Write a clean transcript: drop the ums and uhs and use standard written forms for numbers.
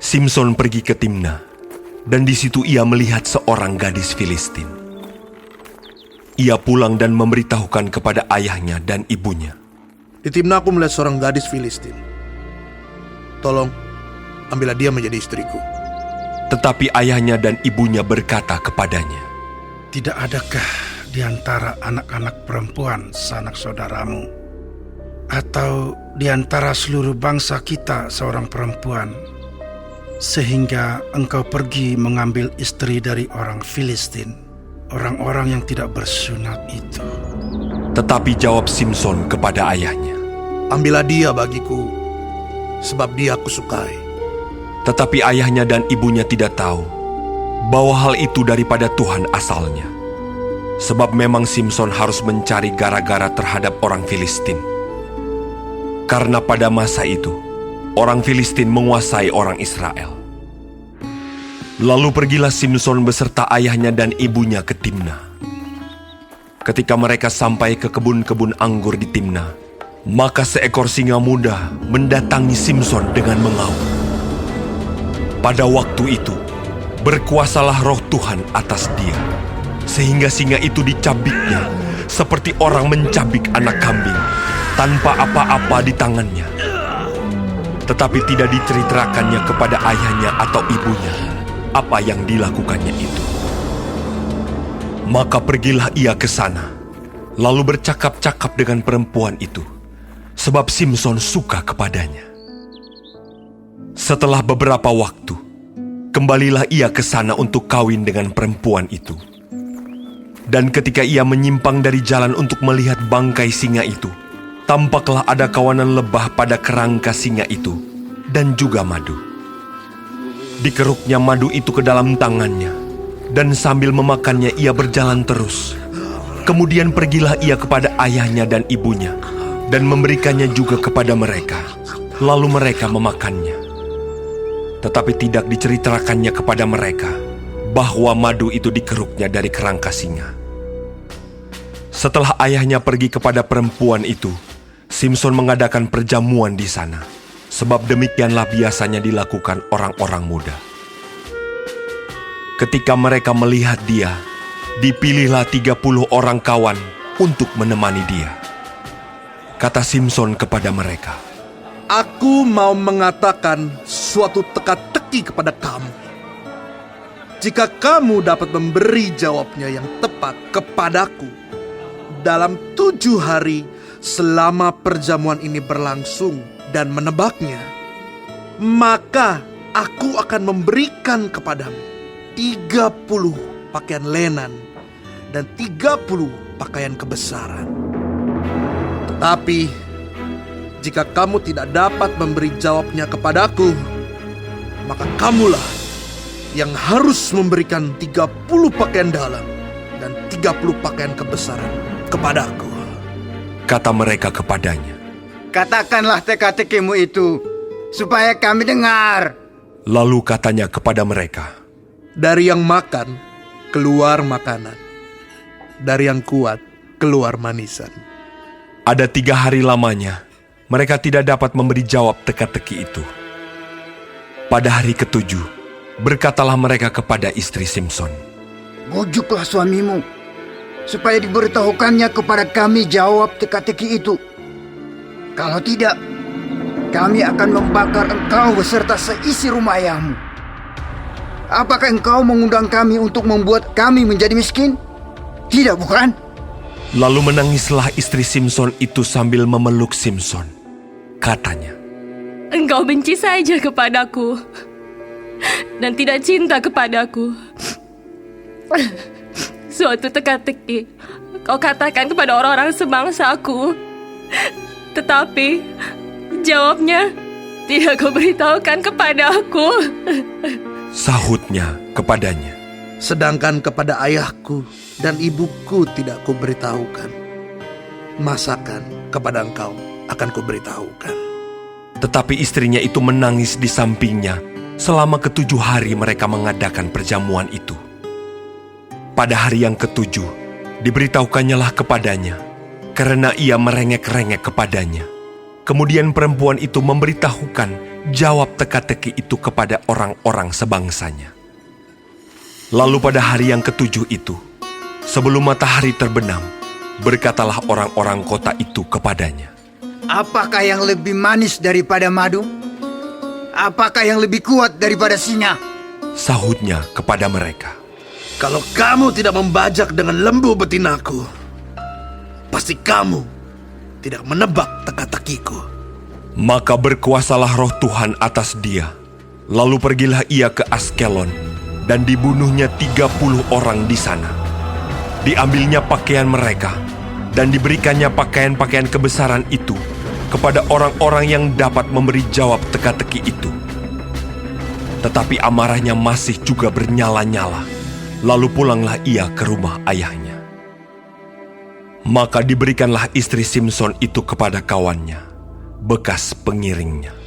Simson pergi ke Timna, dan di situ ia melihat seorang gadis Filistin. Ia pulang dan memberitahukan kepada ayahnya dan ibunya. Di Timna aku melihat seorang gadis Filistin. Tolong, ambillah dia menjadi istriku. Tetapi ayahnya dan ibunya berkata kepadanya, Tidak adakah di antara anak-anak perempuan sanak saudaramu, atau di antara seluruh bangsa kita seorang perempuan, sehingga engkau pergi mengambil istri dari orang Filistin, orang-orang yang tidak bersunat itu? Tetapi jawab Simson kepada ayahnya, Ambillah dia bagiku, sebab dia aku sukai. Tetapi ayahnya dan ibunya tidak tahu bahwa hal itu daripada Tuhan asalnya. Sebab memang Simson harus mencari gara-gara terhadap orang Filistin. Karena pada masa itu, orang Filistin menguasai orang Israel. Lalu pergilah Simson beserta ayahnya dan ibunya ke Timna. Ketika mereka sampai ke kebun-kebun anggur di Timna, maka seekor singa muda mendatangi Simson dengan mengaum. Pada waktu itu, berkuasalah roh Tuhan atas dia, sehingga singa itu dicabiknya seperti orang mencabik anak kambing, tanpa apa-apa di tangannya. Tetapi tidak diceritakannya kepada ayahnya atau ibunya apa yang dilakukannya itu. Maka pergilah ia ke sana, lalu bercakap-cakap dengan perempuan itu, sebab Simson suka kepadanya. Setelah beberapa waktu, kembalilah ia ke sana untuk kawin dengan perempuan itu. Dan ketika ia menyimpang dari jalan untuk melihat bangkai singa itu, tampaklah ada kawanan lebah pada kerangka singa itu, dan juga madu. Dikeruknya madu itu ke dalam tangannya, dan sambil memakannya ia berjalan terus. Kemudian pergilah ia kepada ayahnya dan ibunya, dan memberikannya juga kepada mereka. Lalu mereka memakannya. Tetapi tidak diceritakannya kepada mereka bahwa madu itu dikeruknya dari kerangka singa. Setelah ayahnya pergi kepada perempuan itu, Simson mengadakan perjamuan di sana, sebab demikianlah biasanya dilakukan orang-orang muda. Ketika mereka melihat dia, dipilihlah 30 orang kawan untuk menemani dia. Kata Simson kepada mereka, Aku mau mengatakan suatu teka-teki kepada kamu. Jika kamu dapat memberi jawabnya yang tepat kepadaku dalam 7 hari selama perjamuan ini berlangsung dan menebaknya, maka aku akan memberikan kepadamu 30 pakaian lenan dan 30 pakaian kebesaran. Tetapi jika kamu tidak dapat memberi jawabnya kepadaku, maka kamulah yang harus memberikan 30 pakaian dalam dan 30 pakaian kebesaran kepadaku. kata mereka kepadanya. Katakanlah teka-tekimu itu, supaya kami dengar. Lalu katanya kepada mereka, Dari yang makan, keluar makanan. Dari yang kuat, keluar manisan. ada 3 hari lamanya, mereka tidak dapat memberi jawab teka-teki itu. Pada hari ke-7, berkatalah mereka kepada istri Simson, Bujuklah suamimu, supaya diberitahukannya kepada kami jawab teka-teki itu. Kalau tidak, kami akan membakar engkau beserta seisi rumah ayahmu. Apakah engkau mengundang kami untuk membuat kami menjadi miskin? Tidak, bukan? Lalu menangislah istri Simson itu sambil memeluk Simson. Katanya, Engkau benci saja kepadaku dan tidak cinta kepadaku. Suatu teka-teki kau katakan kepada orang-orang sebangsaku, tetapi jawabnya tidak kau beritahukan kepadaku. sahutnya kepadanya, Sedangkan kepada ayahku dan ibuku tidak kuberitahukan. Masakan kepada engkau akan kuberitahukan. tetapi istrinya itu menangis di sampingnya selama ke-7 hari mereka mengadakan perjamuan itu. Pada hari yang ke-7, diberitahukannya lah kepadanya, karena ia merengek-rengek kepadanya. Kemudian perempuan itu memberitahukan jawab teka-teki itu kepada orang-orang sebangsanya. Lalu pada hari yang ketujuh itu, sebelum matahari terbenam, berkatalah orang-orang kota itu kepadanya, Apakah yang lebih manis daripada madu? Apakah yang lebih kuat daripada singa? Sahutnya kepada mereka, Kalau kamu tidak membajak dengan lembu betinaku, pasti kamu tidak menebak teka-tekiku. Maka berkuasalah roh Tuhan atas dia. Lalu pergilah ia ke Askelon, dan dibunuhnya 30 orang di sana. Diambilnya pakaian mereka, dan diberikannya pakaian-pakaian kebesaran itu kepada orang-orang yang dapat memberi jawab teka-teki itu. Tetapi amarahnya masih juga bernyala-nyala. Lalu pulanglah ia ke rumah ayahnya. Maka diberikanlah istri Simson itu kepada kawannya, bekas pengiringnya.